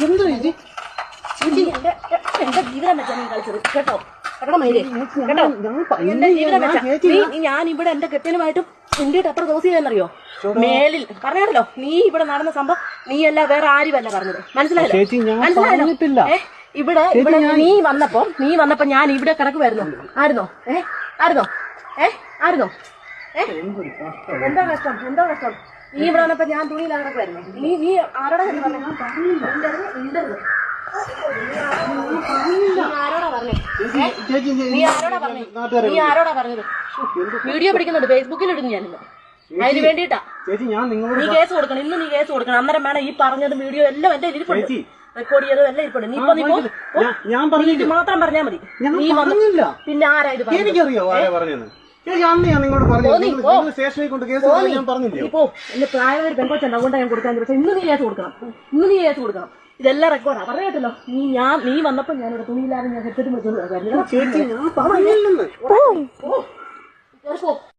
എന്തോ ഇത് എന്റെ ജീവിതം വെച്ചാ നീ കളിച്ചത് കേട്ടോ. കേട്ടോ മൈലേ കേട്ടോ. എന്റെ ജീവിതം വെച്ചാ ഞാൻ ഇവിടെ എന്റെ കെട്ടിനുമായിട്ടും ഇന്ത്യയുടെ എത്ര ദിവസം ചെയ്യാന്നറിയോ? മേലിൽ പറഞ്ഞാണല്ലോ നീ ഇവിടെ നടന്ന സംഭവം നീ അല്ല വേറെ ആരുമല്ല പറഞ്ഞത്. മനസ്സിലായല്ലോ? ഇവിടെ ഇവിടെ നീ വന്നപ്പോ ഞാൻ ഇവിടെ കിടക്കുമായിരുന്നു. ആയിരുന്നോ? ആയിരുന്നോ? ആയിരുന്നോ? എന്താ കഷ്ടം? നീ ഇവിടെ വന്നപ്പോ ഞാൻ തുണിയിലാണ് കിടക്കുമായിരുന്നു. നീ ആരോടാ പറഞ്ഞു? നീ ആരോടാ പറഞ്ഞത്? വീഡിയോ പിടിക്കുന്നുണ്ട്, ഫേസ്ബുക്കിൽ ഇടുന്നു ഞാനിന്ന്. അതിന് വേണ്ടിട്ടാ നീ കേസ് കൊടുക്കണം. ഇന്ന് നീ കേസ് കൊടുക്കണം. അന്നേരം വേണം ഈ പറഞ്ഞതും വീഡിയോ എല്ലാം എന്റെ ഇരിപ്പുണ്ട്, റെക്കോർഡ് ചെയ്തതും എല്ലാം ഇരിപ്പുണ്ട്. നീ ഇത് മാത്രം പറഞ്ഞാ മതി. നീ വന്നില്ല പിന്നെ ആരാ ഇത് പറഞ്ഞത്? ഇപ്പോ എന്റെ പ്രായമായ ഒരു പെൺകൊച്ചുണ്ട്, അതുകൊണ്ടാണ് ഞാൻ കൊടുക്കാൻ. പക്ഷെ ഇന്ന് നീ കേസ് കൊടുക്കണം. ഇതെല്ലാം റെക്കോർഡാ. പറഞ്ഞു കേട്ടല്ലോ. നീ വന്നപ്പോ ഞാനിവിടെ തുണിയില്ലാതെ ഞാൻ ഹെഡ്സെറ്റ് വെച്ചോണ്ട്